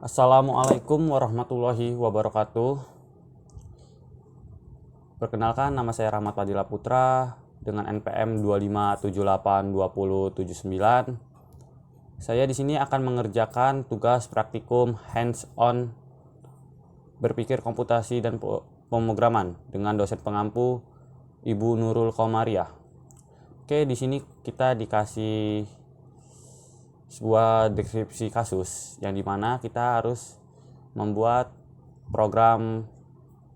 Assalamualaikum warahmatullahi wabarakatuh. Perkenalkan, nama saya Rahmat Padilla Putra dengan NPM 257820079. Saya di sini akan mengerjakan tugas praktikum hands-on berpikir komputasi dan pemrograman dengan dosen pengampu Ibu Nurul Komariah. Oke, di sini kita dikasih sebuah deskripsi kasus yang dimana kita harus membuat program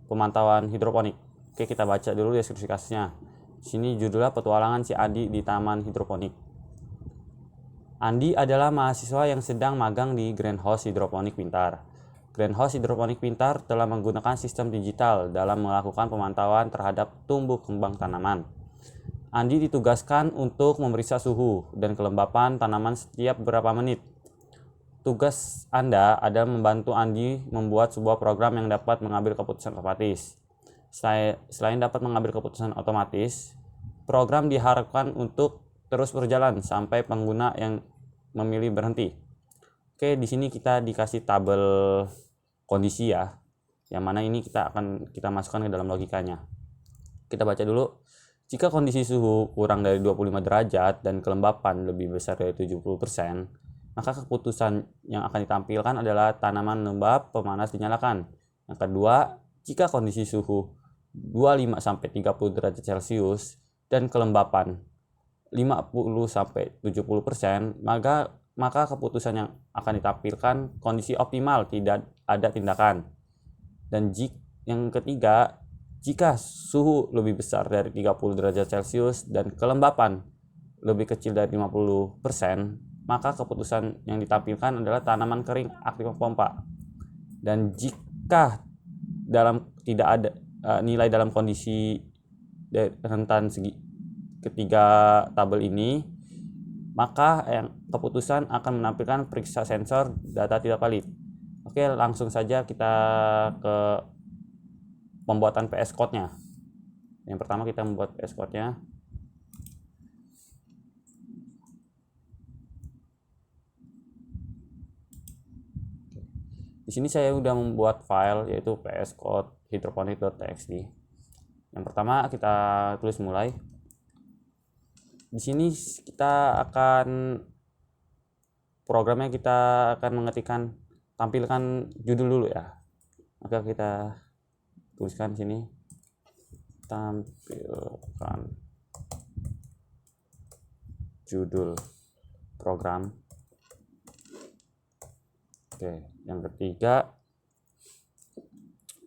pemantauan hidroponik. Oke, kita baca dulu deskripsi kasusnya. Sini judulnya petualangan si Andi di Taman Hidroponik. Andi adalah mahasiswa yang sedang magang di Greenhouse Hidroponik Pintar. Greenhouse Hidroponik Pintar telah menggunakan sistem digital dalam melakukan pemantauan terhadap tumbuh kembang tanaman. Andi ditugaskan untuk memeriksa suhu dan kelembapan tanaman setiap beberapa menit. Tugas Anda adalah membantu Andi membuat sebuah program yang dapat mengambil keputusan otomatis. Selain dapat mengambil keputusan otomatis, program diharapkan untuk terus berjalan sampai pengguna yang memilih berhenti. Oke, di sini kita dikasih tabel kondisi ya, yang mana ini kita masukkan ke dalam logikanya. Kita baca dulu. Jika kondisi suhu kurang dari 25 derajat dan kelembapan lebih besar dari 70%, maka keputusan yang akan ditampilkan adalah tanaman lembab pemanas dinyalakan. Yang kedua, jika kondisi suhu 25-30 derajat Celcius dan kelembapan 50-70%, maka keputusan yang akan ditampilkan kondisi optimal, tidak ada tindakan. Dan yang ketiga, jika suhu lebih besar dari 30 derajat Celcius dan kelembapan lebih kecil dari 50%, maka keputusan yang ditampilkan adalah tanaman kering aktif pompa. Dan jika tidak ada nilai dalam kondisi rentan ketiga tabel ini, maka keputusan akan menampilkan periksa sensor data tidak valid. Oke, langsung saja kita ke pembuatan PS Code-nya. Yang pertama kita membuat PS Code-nya. Di sini saya sudah membuat file yaitu pscode-hydroponic.txt. Yang pertama kita tulis mulai. Di sini programnya kita akan mengetikkan, tampilkan judul dulu ya. Maka kita tuliskan sini tampilkan judul program. Oke, yang ketiga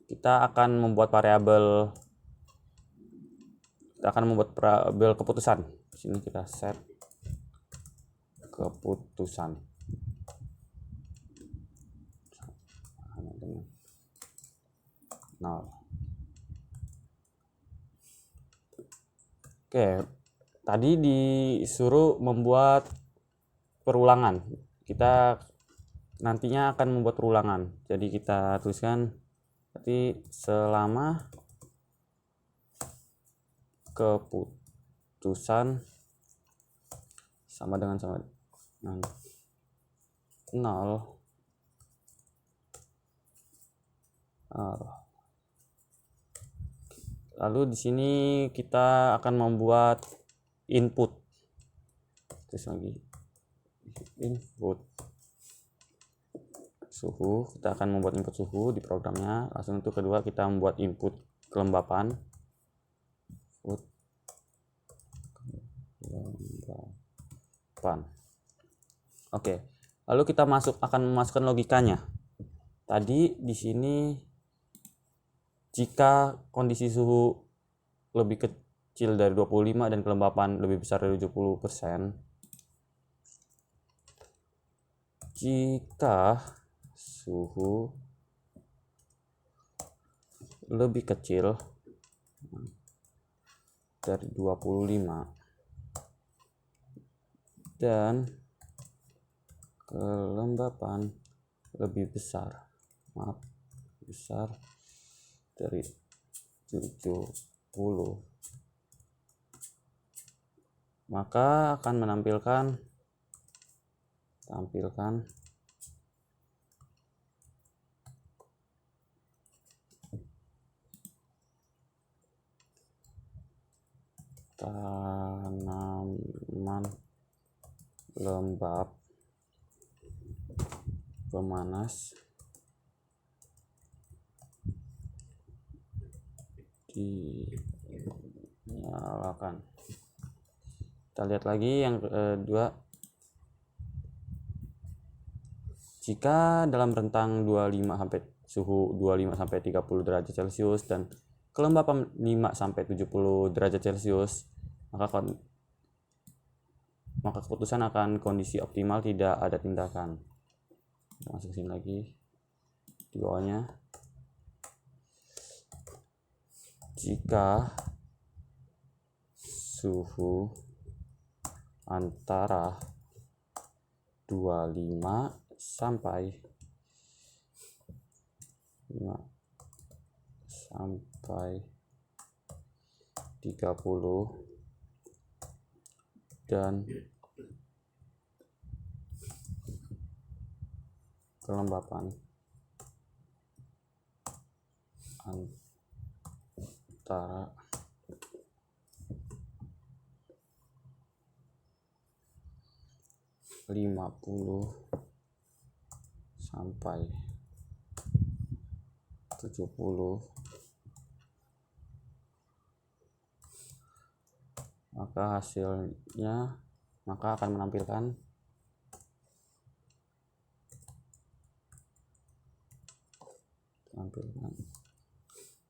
kita akan membuat variabel keputusan. Di sini kita set keputusan. Oke, tadi disuruh membuat perulangan. Kita nantinya akan membuat perulangan. Jadi kita tuliskan berarti selama keputusan sama dengan 0. Lalu di sini kita akan membuat input. Terus lagi input suhu, kita akan membuat input suhu di programnya. Langsung untuk kedua kita membuat input kelembapan. Oke. Lalu kita akan memasukkan logikanya. Tadi di sini jika kondisi suhu lebih kecil dari 25 dan kelembapan lebih besar dari 70%, jika suhu lebih kecil dari 25 dan kelembapan lebih besar dari 70, maka akan tampilkan tanaman lembab pemanas dinyalakan. Kita lihat lagi yang kedua. Jika dalam rentang 25 sampai 30 derajat Celcius dan kelembapan 5 sampai 70 derajat Celcius, maka keputusan akan kondisi optimal tidak ada tindakan. Masuk sini lagi di bawahnya. Jika suhu antara 25 sampai 5 sampai 30 dan kelembapan antara 50 sampai 70, maka hasilnya akan menampilkan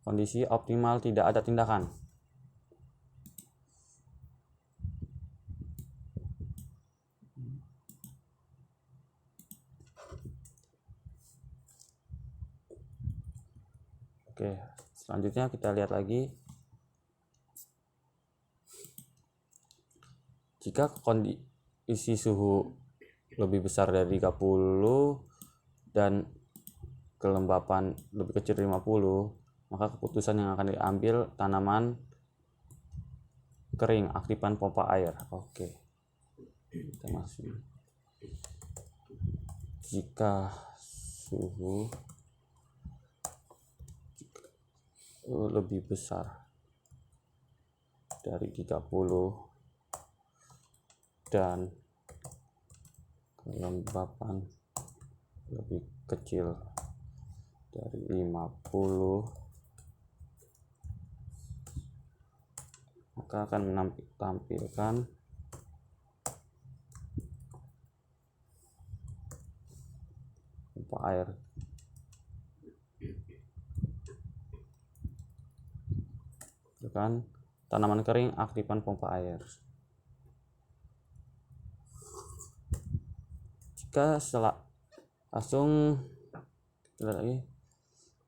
kondisi optimal tidak ada tindakan. Oke, selanjutnya kita lihat lagi. Jika kondisi suhu lebih besar dari 30 dan kelembapan lebih kecil dari 50, maka keputusan yang akan diambil tanaman kering, aktifan pompa air. Oke, kita masuk. Jika suhu lebih besar dari 30 dan kelembapan lebih kecil dari 50, maka akan menampilkan pompa air. Kan tanaman kering, aktifan pompa air. Jika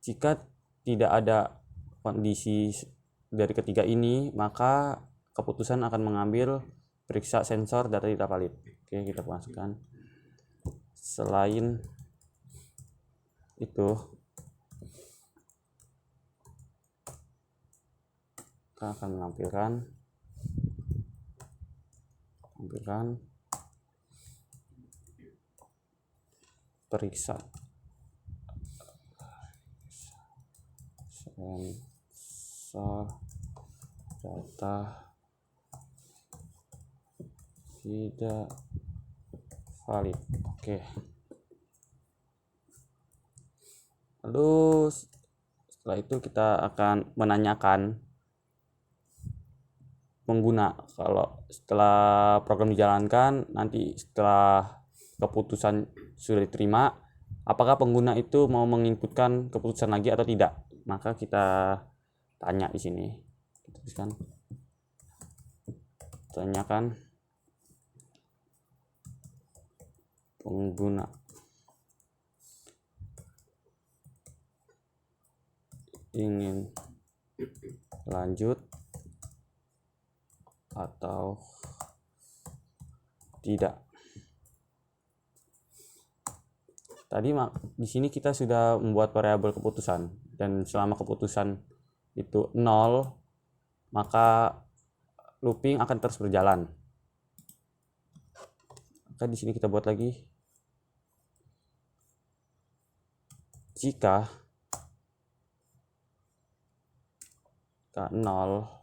jika tidak ada kondisi dari ketiga ini, maka keputusan akan mengambil periksa sensor data tidak valid. Oke, kita masukkan. Selain itu, kita akan menampilkan periksa sensor data tidak valid. Oke. Lalu setelah itu kita akan menanyakan pengguna, kalau setelah program dijalankan, nanti setelah keputusan sudah diterima, apakah pengguna itu mau menginputkan keputusan lagi atau tidak. Maka kita tanya di sini, kita tuliskan, tanyakan pengguna ingin lanjut atau tidak. Tadi di sini kita sudah membuat variabel keputusan, dan selama keputusan itu 0, maka looping akan terus berjalan. Maka di sini kita buat lagi, jika 0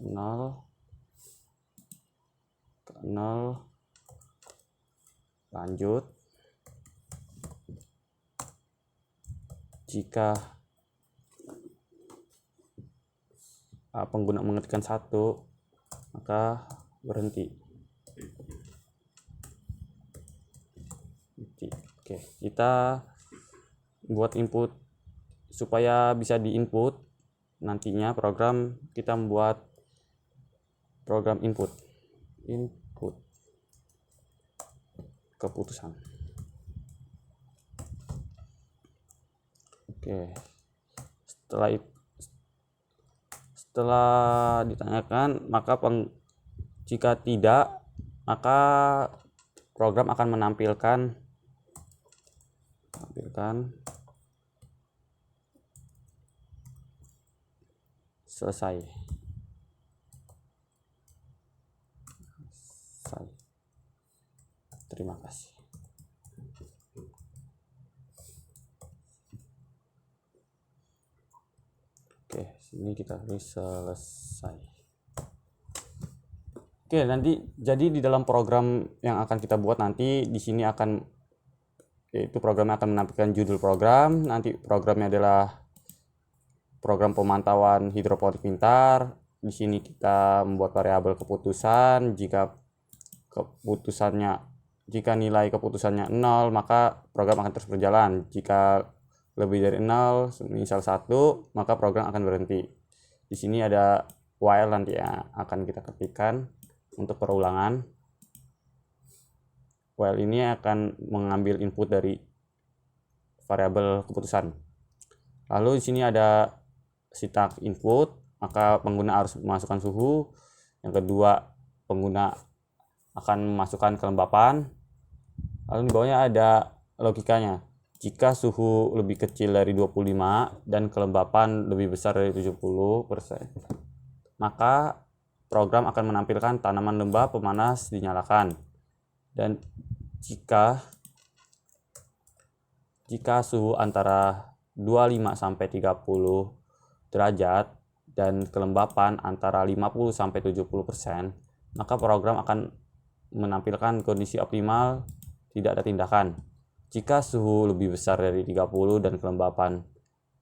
0 lanjut. Jika pengguna mengetikkan 1, maka berhenti. Oke, kita buat input supaya bisa diinput nantinya program. Kita membuat program input keputusan. Oke, setelah ditanyakan, maka jika tidak, maka program akan menampilkan selesai. Terima kasih. Oke, sini kita tulis selesai. Oke, nanti jadi di dalam program yang akan kita buat nanti di sini yaitu programnya akan menampilkan judul program. Nanti programnya adalah program pemantauan hidroponik pintar. Di sini kita membuat variabel keputusan. Jika nilai keputusannya 0, maka program akan terus berjalan. Jika lebih dari 0, misal 1, maka program akan berhenti. Di sini ada while nanti yang akan kita ketikkan untuk perulangan. While ini akan mengambil input dari variabel keputusan. Lalu di sini ada sitak input, maka pengguna harus memasukkan suhu. Yang kedua, pengguna akan memasukkan kelembapan. Lalu di bawahnya ada logikanya. Jika suhu lebih kecil dari 25 dan kelembapan lebih besar dari 70%, maka program akan menampilkan tanaman lembab pemanas dinyalakan. Dan jika suhu antara 25 sampai 30 derajat dan kelembapan antara 50 sampai 70%, maka program akan menampilkan kondisi optimal, tidak ada tindakan. Jika suhu lebih besar dari 30 dan kelembapan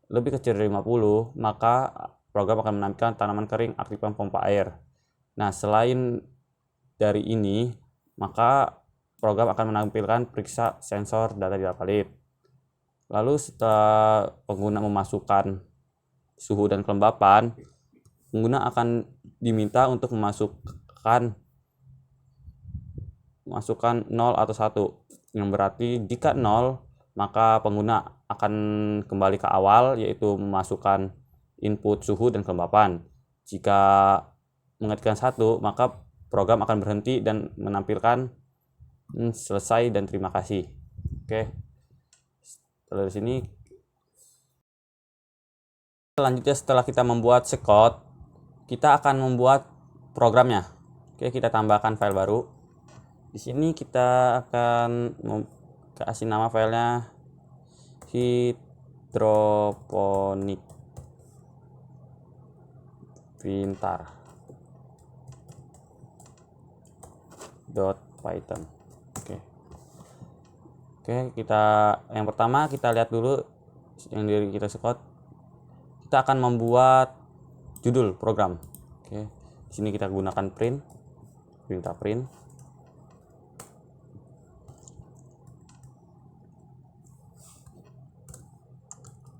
lebih kecil dari 50, maka program akan menampilkan tanaman kering, aktifkan pompa air. Nah, selain dari ini, maka program akan menampilkan periksa sensor data di valid. Lalu setelah pengguna memasukkan suhu dan kelembapan, pengguna akan diminta untuk memasukkan 0 atau 1, yang berarti jika 0, maka pengguna akan kembali ke awal, yaitu memasukkan input suhu dan kelembapan. Jika mengetikkan 1, maka program akan berhenti dan menampilkan selesai dan terima kasih. Oke, dari sini selanjutnya, setelah kita membuat sekot, kita akan membuat programnya. Oke, kita tambahkan file baru. Di sini kita akan kasih nama filenya hidroponik pintar .python. Oke, yang pertama kita lihat dulu yang dari kita sekot. Kita akan membuat judul program. Oke, di sini kita gunakan perintah print.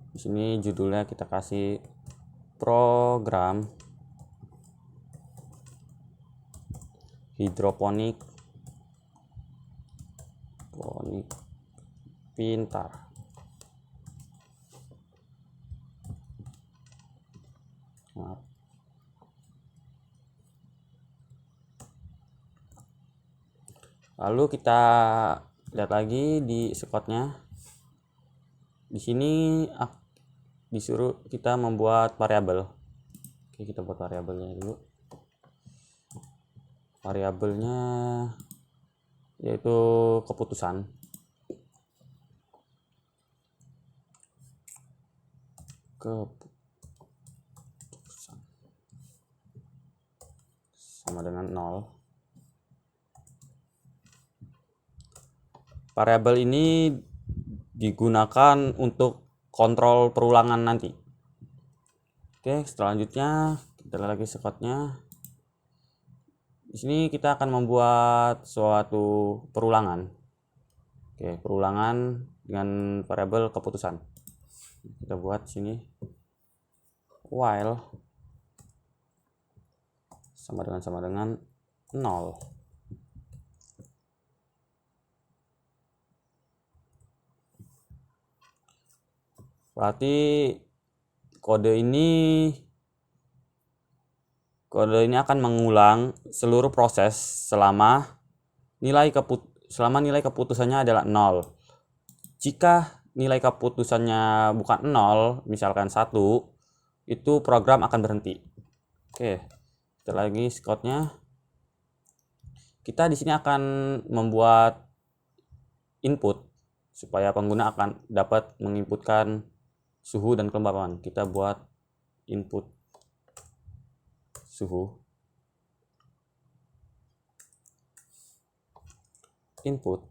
Di sini judulnya kita kasih program hidroponik pintar. Lalu kita lihat lagi di sekotnya. Di sini disuruh kita membuat variabel. Oke, kita buat variabelnya dulu. Variabelnya yaitu keputusan. sama dengan 0. Variabel ini digunakan untuk kontrol perulangan nanti. Oke, selanjutnya kita lihat lagi sekotnya. Di sini kita akan membuat suatu perulangan. Oke, perulangan dengan variabel keputusan. Kita buat sini while sama dengan 0. Berarti kode ini akan mengulang seluruh proses selama nilai keputusannya adalah 0. Jika nilai keputusannya bukan 0, misalkan 1, itu program akan berhenti. Oke, kita lagi code-nya. Kita di sini akan membuat input supaya pengguna akan dapat menginputkan suhu dan kelembapan. Kita buat input suhu, input,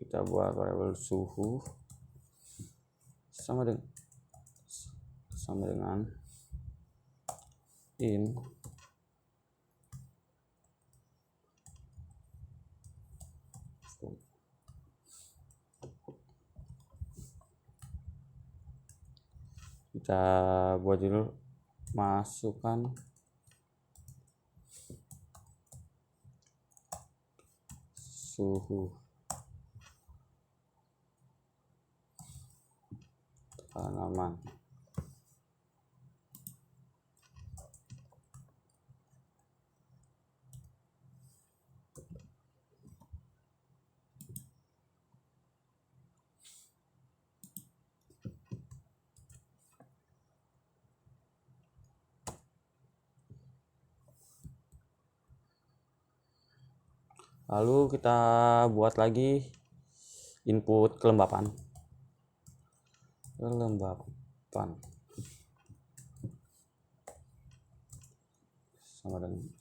kita buat variabel suhu sama dengan in kita buat dulu, masukkan suhu tanaman. Lalu kita buat lagi input kelembapan. Sama dengan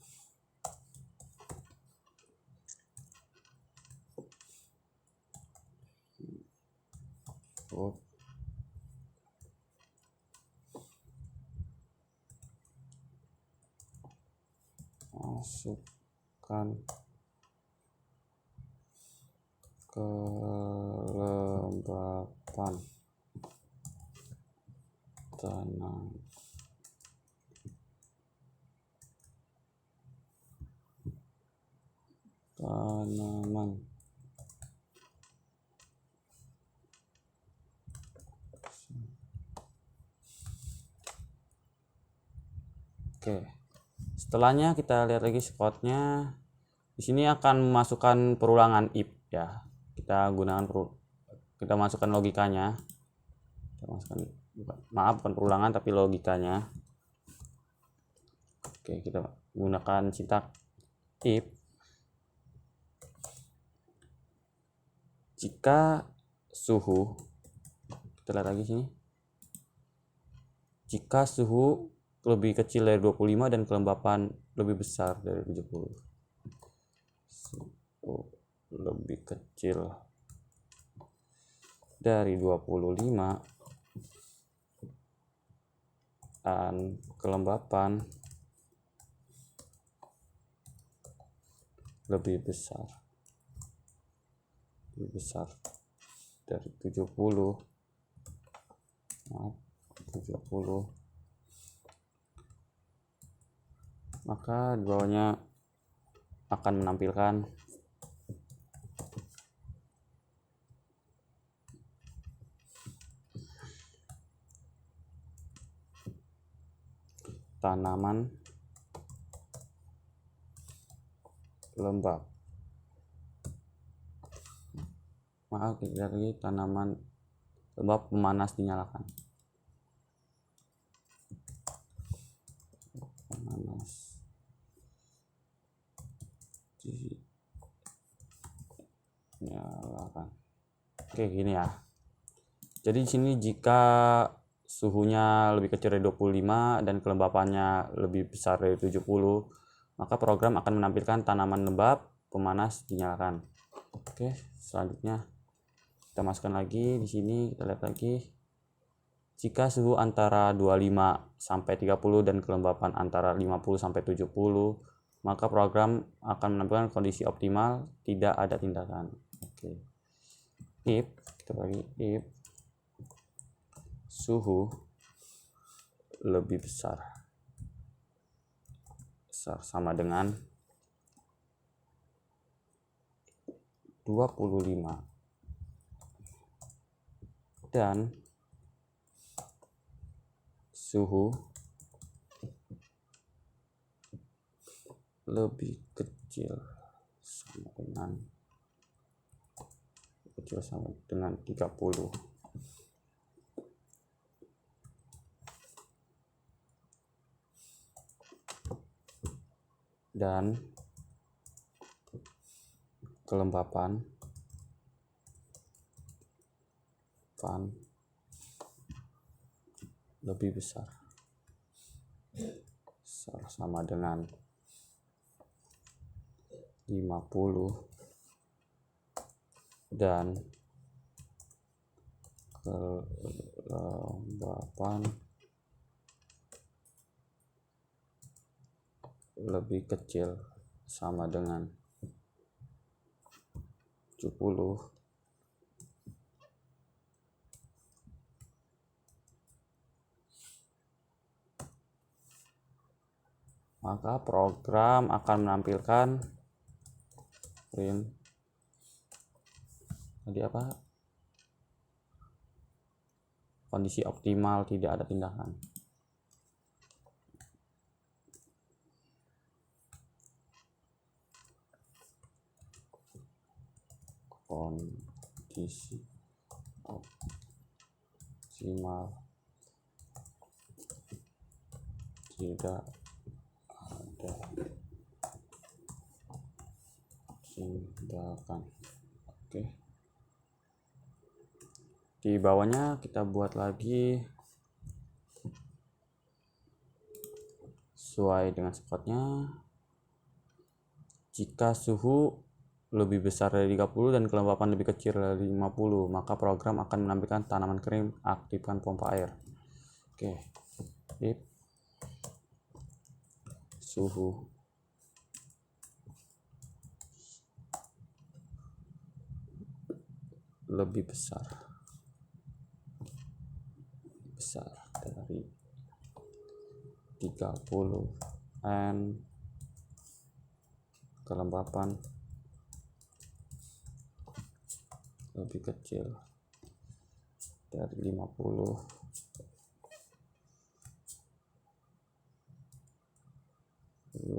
masukkan kelembapan tanaman. Oke, setelahnya kita lihat lagi code-nya. Di sini akan memasukkan perulangan if ya. Kita masukkan logikanya. Bukan perulangan tapi logikanya. Oke, kita gunakan sintaks if jika suhu, kita lihat lagi sini, jika suhu lebih kecil dari 25 dan kelembapan lebih besar dari 70. Suhu lebih kecil dari 25 dan kelembapan lebih besar dari 70, maka di bawahnya akan menampilkan tanaman lembab. Maaf, kita lihat lagi tanaman lembab pemanas dinyalakan. Pemanas dinyalakan. Oke, gini ya. Jadi di sini jika suhunya lebih kecil dari 25 dan kelembapannya lebih besar dari 70, maka program akan menampilkan tanaman lembab pemanas dinyalakan. Oke, selanjutnya kita masukkan lagi di sini, kita lihat lagi. Jika suhu antara 25 sampai 30 dan kelembapan antara 50 sampai 70, maka program akan menampilkan kondisi optimal, tidak ada tindakan. Oke. If kita bagi if suhu lebih besar sama dengan 25 dan suhu lebih kecil sama dengan 30. Dan kelembapan lebih besar sama dengan 50 dan kelembapan lebih kecil sama dengan 70, maka program akan menampilkan print kondisi optimal, tidak ada tindakan. Kondisi optimal, tidak ada tindakan. Oke. Di bawahnya kita buat lagi sesuai dengan spotnya. Jika suhu lebih besar dari 30 dan kelembapan lebih kecil dari 50, maka program akan menampilkan tanaman kering, aktifkan pompa air. Oke. If suhu lebih besar dari 30 and kelembapan lebih kecil dari 50,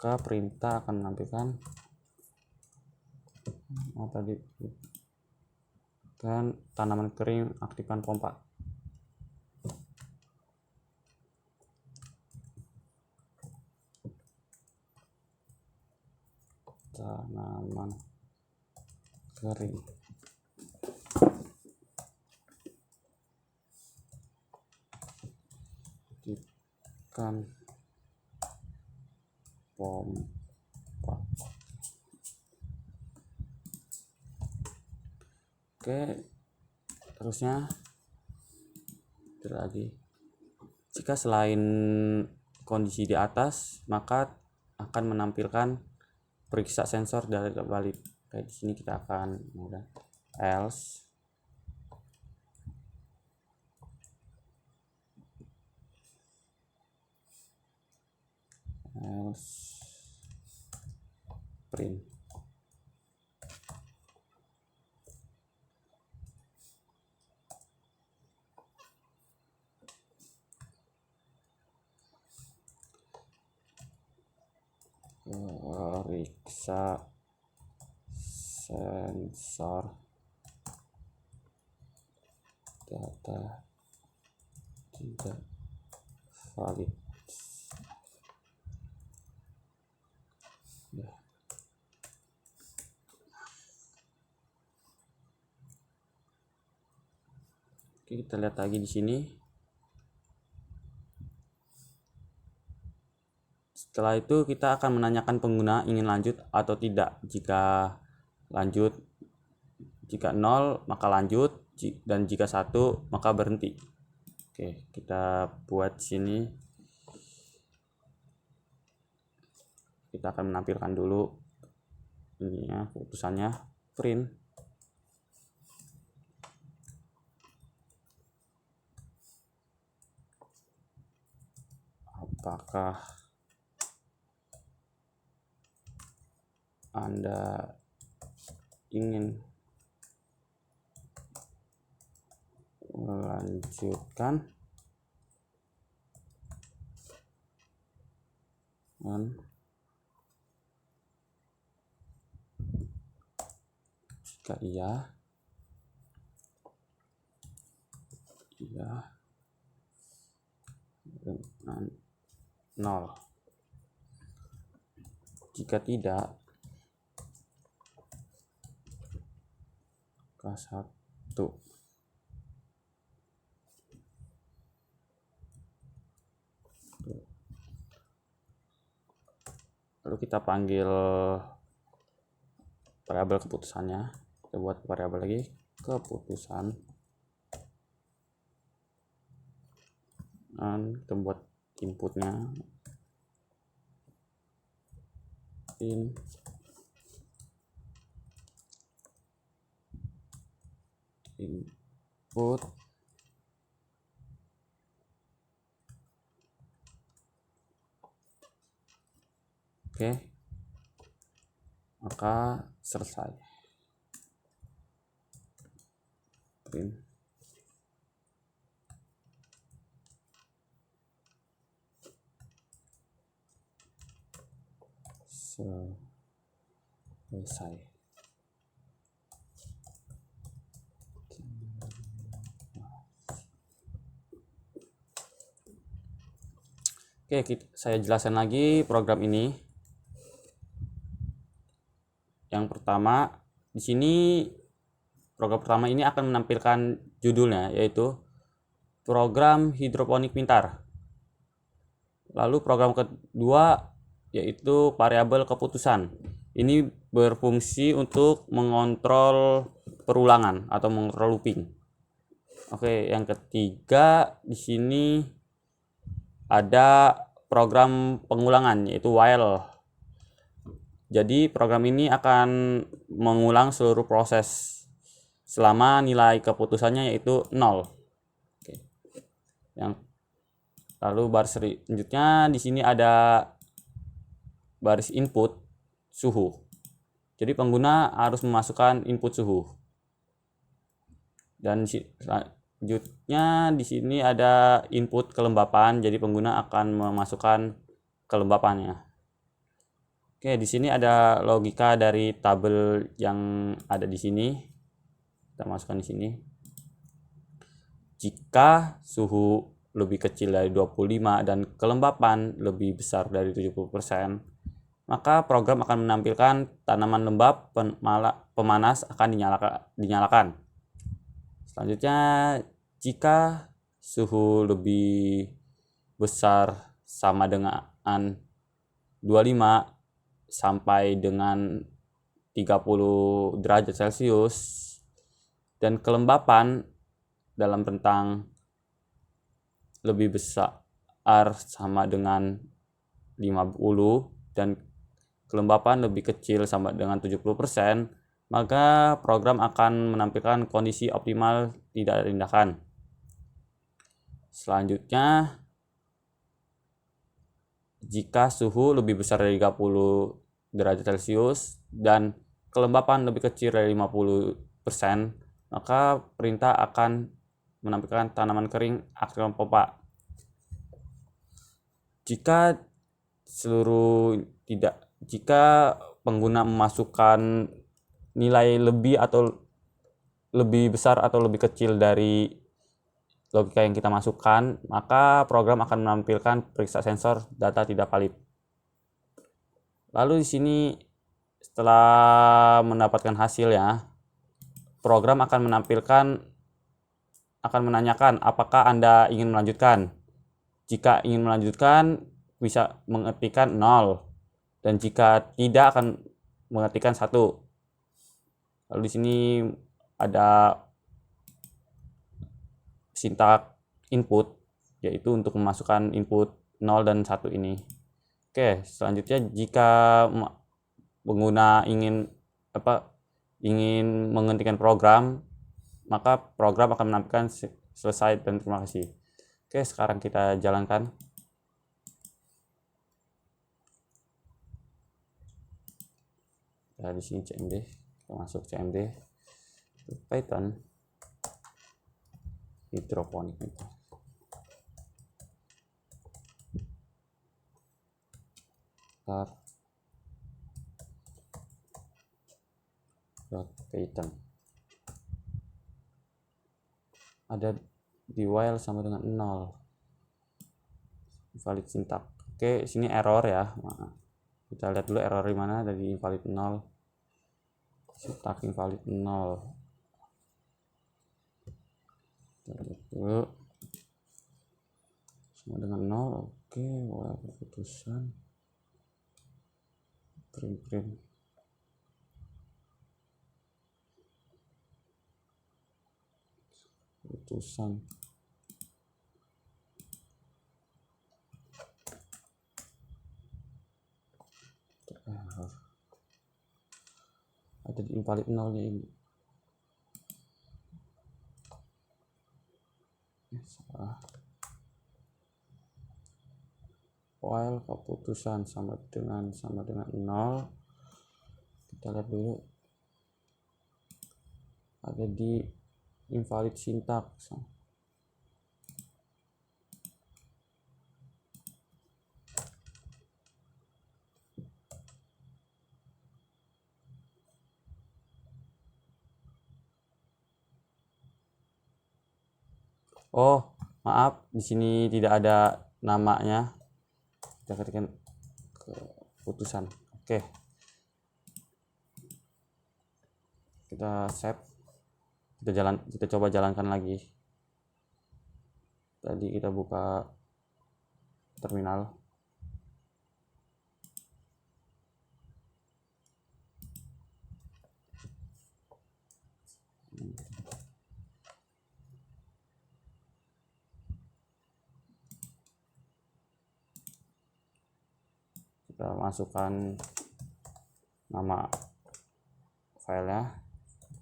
maka perintah akan menampilkan tanaman kering, aktifkan pompa. Tanaman kering, aktifkan pompa. Oke, terusnya lagi. Jika selain kondisi di atas, maka akan menampilkan periksa sensor dari balik. Kayak di sini kita akan else print. Periksa sensor data tidak valid. Oke, kita lihat lagi di sini. Setelah itu kita akan menanyakan pengguna ingin lanjut atau tidak. Jika lanjut, jika 0 maka lanjut, dan jika 1 maka berhenti. Oke, kita buat sini. Kita akan menampilkan dulu ini ya, keputusannya print. Apakah Anda ingin melanjutkan jika iya dengan 0, jika tidak maka 1. Lalu kita panggil variabel keputusannya. Kita buat variabel lagi, keputusan, dan kita buat inputnya input oke, maka selesai. Print. Selesai. Oke, saya jelaskan lagi program ini. Yang pertama, di sini program pertama ini akan menampilkan judulnya, yaitu program hidroponik pintar. Lalu program kedua yaitu variabel keputusan. Ini berfungsi untuk mengontrol perulangan atau mengontrol looping. Oke, yang ketiga di sini ada program pengulangan yaitu while. Jadi program ini akan mengulang seluruh proses selama nilai keputusannya yaitu 0. Oke. Lalu baris selanjutnya di sini ada baris input suhu. Jadi pengguna harus memasukkan input suhu. Dan selanjutnya di sini ada input kelembapan. Jadi pengguna akan memasukkan kelembapannya. Oke, di sini ada logika dari tabel yang ada di sini. Kita masukkan di sini. Jika suhu lebih kecil dari 25 dan kelembapan lebih besar dari 70%, maka program akan menampilkan tanaman lembab pemanas akan dinyalakan. Selanjutnya, jika suhu lebih besar sama dengan 25 sampai dengan 30 derajat Celcius dan kelembapan dalam rentang lebih besar sama dengan 50 dan kelembapan lebih kecil sama dengan 70%, maka program akan menampilkan kondisi optimal tidak tindakan. Selanjutnya, jika suhu lebih besar dari 30 derajat Celcius dan kelembapan lebih kecil dari 50%, maka perintah akan menampilkan tanaman kering aktivan pompa. Jika pengguna memasukkan nilai lebih atau lebih besar atau lebih kecil dari logika yang kita masukkan, maka program akan menampilkan periksa sensor data tidak valid. Lalu di sini setelah mendapatkan hasilnya, program akan menampilkan akan menanyakan apakah Anda ingin melanjutkan. Jika ingin melanjutkan bisa mengetikkan 0 dan jika tidak akan mengetikkan 1. Lalu di sini ada sintak input, yaitu untuk memasukkan input 0 dan 1 ini. Oke, selanjutnya jika pengguna ingin menghentikan program, maka program akan menampilkan selesai dan terima kasih. Oke, sekarang kita jalankan. Nah, di sini CMD, kita masuk CMD, Python, hidroponik. Python. Ada di while sama dengan 0. Invalid sintak. Oke, sini error ya. Nah, kita lihat dulu error di mana. Ada di invalid 0. Sintak invalid 0. Kita lihat dulu. Sama dengan 0. Oke, while keputusan. Print. Keputusan. Ada di invalid 0 nya ini. Salah. While keputusan sama dengan 0. Kita lihat dulu. Ada di invalid syntax. Oh, maaf, di sini tidak ada namanya. Kita ketikkan keputusan. Oke. Kita save. Kita coba jalankan lagi. Tadi kita buka terminal. Kita masukkan nama filenya,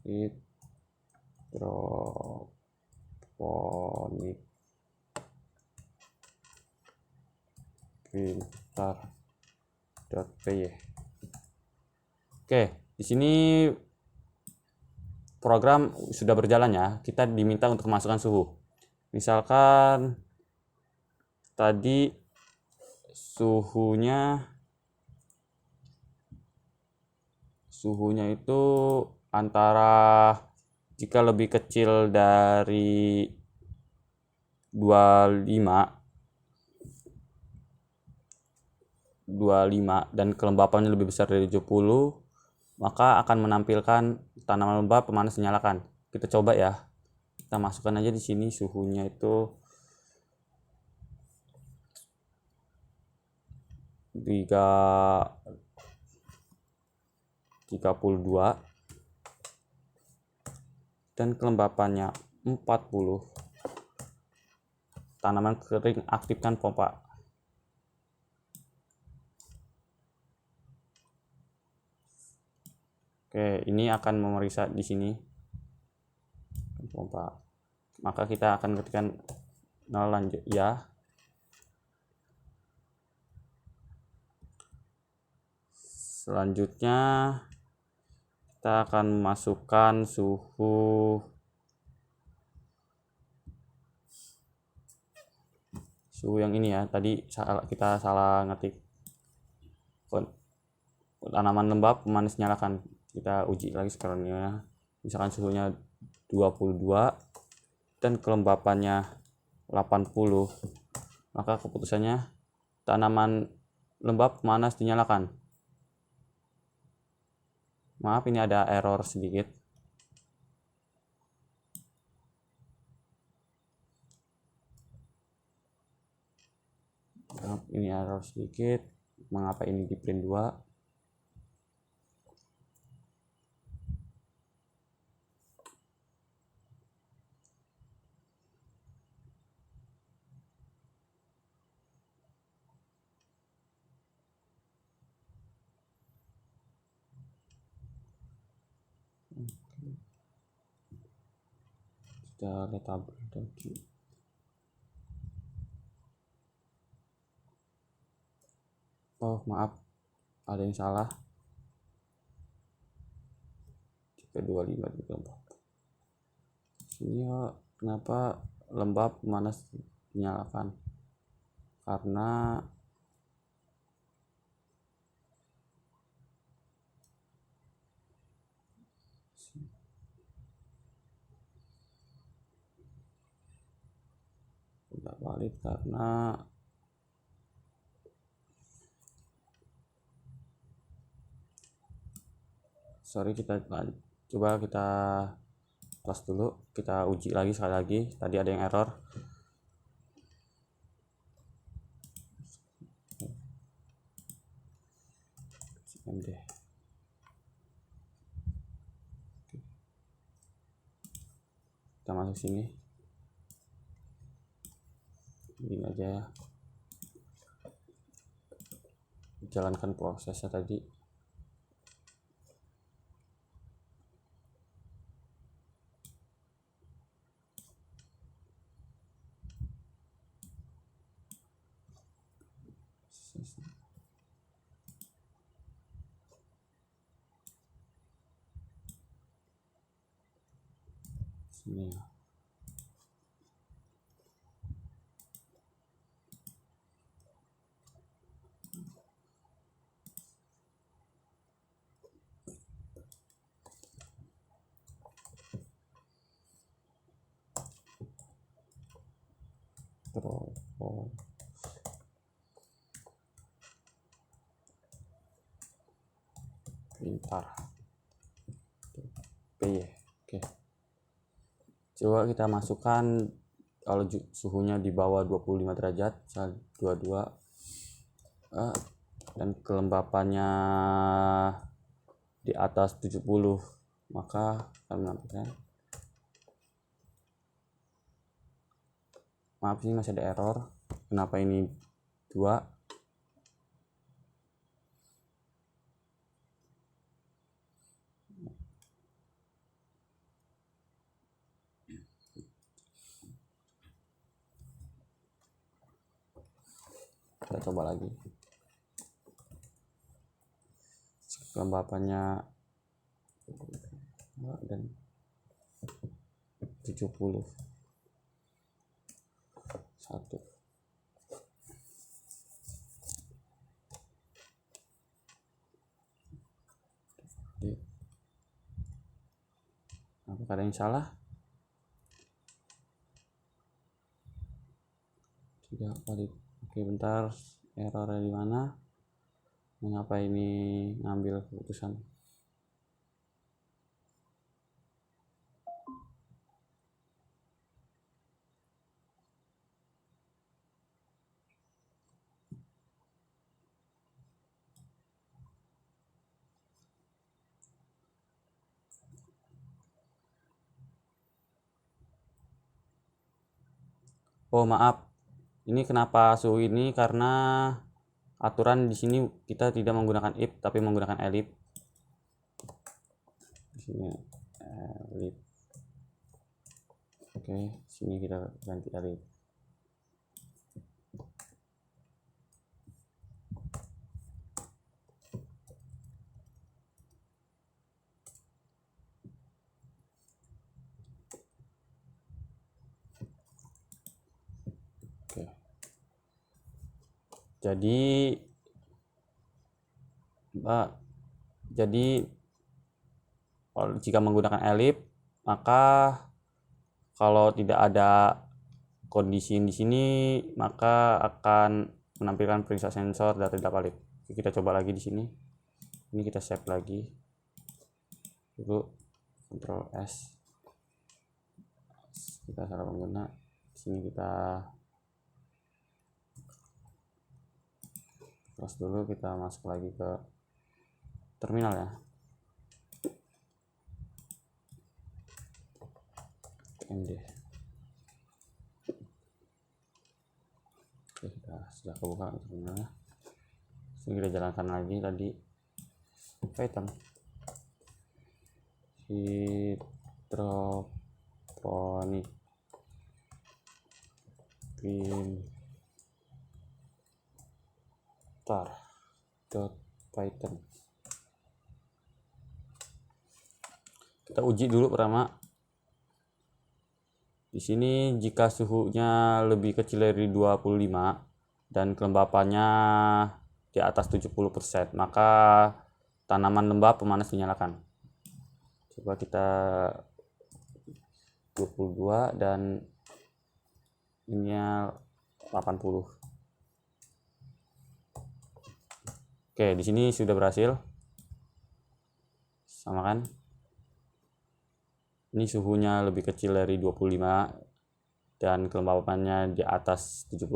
hidroponik pintar.py. Oke, di sini program sudah berjalan ya. Kita diminta untuk memasukkan suhu. Misalkan tadi suhunya itu antara jika lebih kecil dari 25 dan kelembapannya lebih besar dari 70, maka akan menampilkan tanaman lembab pemanas dinyalakan. Kita coba ya. Kita masukkan aja di sini suhunya itu 32 dan kelembapannya 40. Tanaman kering, aktifkan pompa. Oke, ini akan memeriksa di sini pompa. Maka kita akan ketikkan 0 lanjut ya. Selanjutnya kita akan masukkan suhu yang ini ya. Tadi kita salah ngetik. Tanaman lembab pemanas nyalakan. Kita uji lagi sekarang ya. Misalkan suhunya 22 dan kelembapannya 80. Maka keputusannya tanaman lembab pemanas dinyalakan. Maaf, ini ada error sedikit. Ini error sedikit, mengapa ini di print 2. Kita lihat tabel tadi. Oh maaf, ada yang salah. 325 ini kenapa lembab panas dinyalakan? Karena tidak valid, karena kita coba kita close dulu, kita uji lagi sekali lagi. Tadi ada yang error. CMD. Kita masuk sini. Ini aja ya. Jalankan prosesnya tadi. Sini ya. Pintar. PY. Oke. Coba kita masukkan kalau suhunya di bawah 25 derajat, 22, dan kelembapannya di atas 70, maka akan menampilkan, maaf ini masih ada error. Kenapa ini 2? Kita coba lagi. Kelembapannya dan 70. 1. Apakah ada yang salah? Tidak valid. Oke, bentar, errornya di mana? Mengapa ini ngambil keputusan? Oh maaf, ini kenapa suhu ini? Karena aturan di sini kita tidak menggunakan if tapi menggunakan elif. Di sini elif. Oke, sini kita ganti elif. Oke. Jadi jika menggunakan elif, maka kalau tidak ada kondisi di sini, maka akan menampilkan periksa sensor data tidak valid. Kita coba lagi di sini. Ini kita save lagi. Dulu Ctrl S. Kita salah pengguna. Di sini kita close dulu, kita masuk lagi ke terminal ya. MD. Oke, sudah kebuka terminalnya. Jadi kita jalankan lagi tadi Python hidroponik printer.python. Kita uji dulu pertama. Di sini jika suhunya lebih kecil dari 25 dan kelembapannya di atas 70%, maka tanaman lembab pemanas dinyalakan. Coba kita 22 dan ininya 80. Oke, di sini sudah berhasil. Sama kan? Ini suhunya lebih kecil dari 25 dan kelembapannya di atas 70%,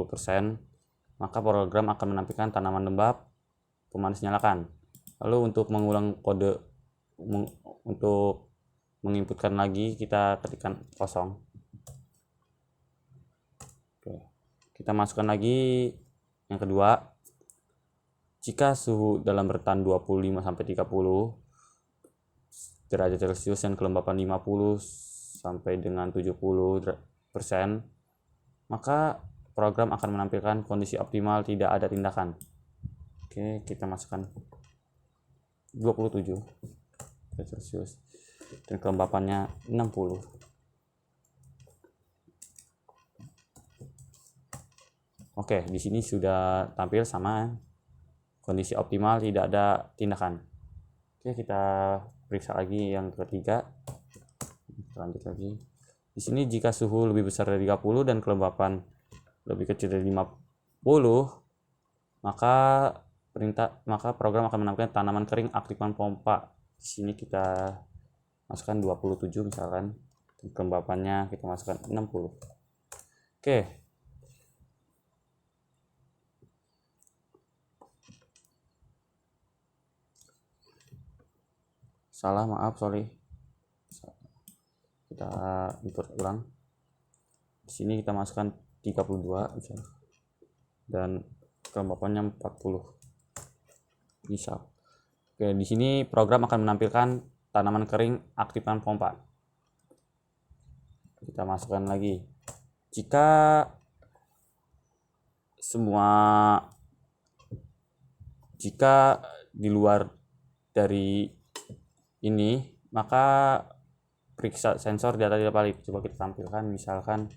maka program akan menampilkan tanaman lembab pemanas nyalakan. Lalu untuk mengulang kode untuk menginputkan lagi, kita ketikkan kosong. Oke. Kita masukkan lagi yang kedua. Jika suhu dalam rentan 25 sampai 30 derajat Celcius dan kelembapan 50 sampai dengan 70%, maka program akan menampilkan kondisi optimal tidak ada tindakan. Oke, kita masukkan 27 derajat Celcius dan kelembapannya 60. Oke, di sini sudah tampil sama kondisi optimal tidak ada tindakan. Oke, kita periksa lagi yang ketiga. Lanjut lagi. Di sini jika suhu lebih besar dari 30 dan kelembapan lebih kecil dari 50, maka program akan menampilkan tanaman kering aktifkan pompa. Di sini kita masukkan 27 misalkan. Kelembapannya kita masukkan 60. Oke. Salah, maaf, sorry. Kita import ulang. Di sini kita masukkan 32 misalnya. Dan kelembapannya 40. Bisa. Oke, di sini program akan menampilkan tanaman kering aktifkan pompa. Kita masukkan lagi. Jika di luar dari ini, maka periksa sensor data tidak valid. Coba kita tampilkan, misalkan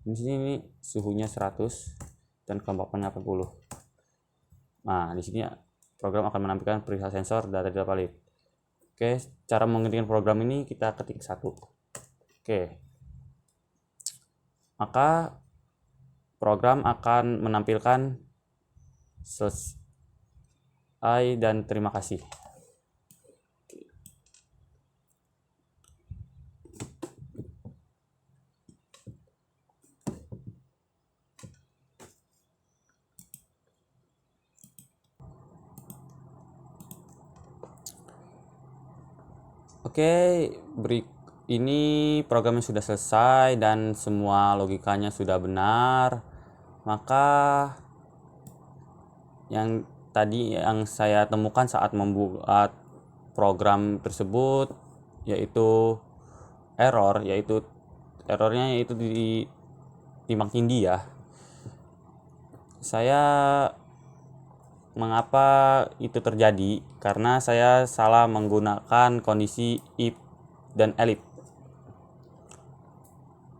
di sini ini suhunya 100 dan kelembapannya 80. Nah, di sini program akan menampilkan periksa sensor data tidak valid. Oke, cara menghentikan program ini kita ketik 1. Oke. Maka program akan menampilkan selesai dan terima kasih. Oke, ini programnya sudah selesai dan semua logikanya sudah benar. Maka yang tadi yang saya temukan saat membuat program tersebut yaitu errornya yaitu di timbang tindih ya. Mengapa itu terjadi? Karena saya salah menggunakan kondisi if dan elif.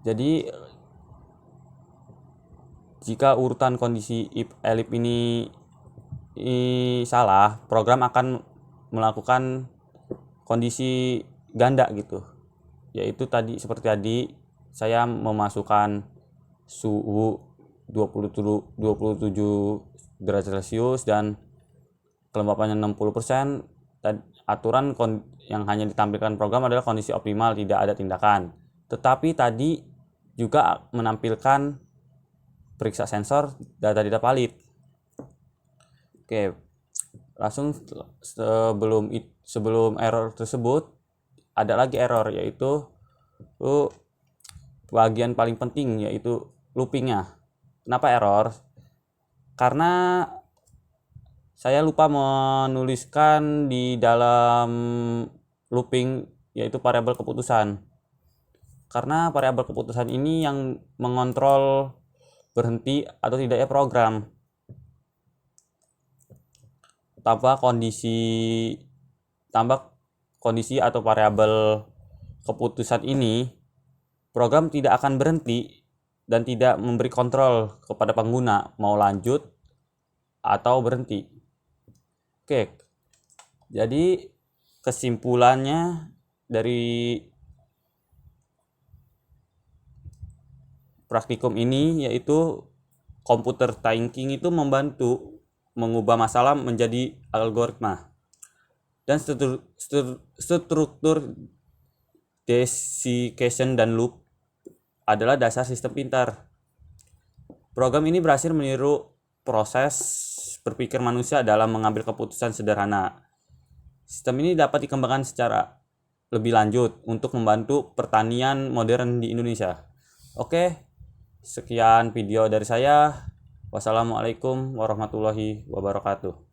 Jadi jika urutan kondisi if elif ini salah, program akan melakukan kondisi ganda gitu. Yaitu seperti tadi saya memasukkan suhu 27 derajat Celcius dan kelembapannya 60%. Aturan yang hanya ditampilkan program adalah kondisi optimal tidak ada tindakan. Tetapi tadi juga menampilkan periksa sensor data tidak valid. Oke, langsung sebelum error tersebut ada lagi error, yaitu bagian paling penting, yaitu loopingnya. Kenapa error? Karena saya lupa menuliskan di dalam looping, yaitu variabel keputusan. Karena variabel keputusan ini yang mengontrol berhenti atau tidaknya program. Tanpa kondisi atau variabel keputusan ini, program tidak akan berhenti dan tidak memberi kontrol kepada pengguna mau lanjut atau berhenti. Oke, jadi kesimpulannya dari praktikum ini yaitu computer thinking itu membantu mengubah masalah menjadi algoritma, dan struktur decision dan loop adalah dasar sistem pintar. Program ini berhasil meniru proses berpikir manusia dalam mengambil keputusan sederhana. Sistem ini dapat dikembangkan secara lebih lanjut untuk membantu pertanian modern di Indonesia. Oke, sekian video dari saya. Wassalamualaikum warahmatullahi wabarakatuh.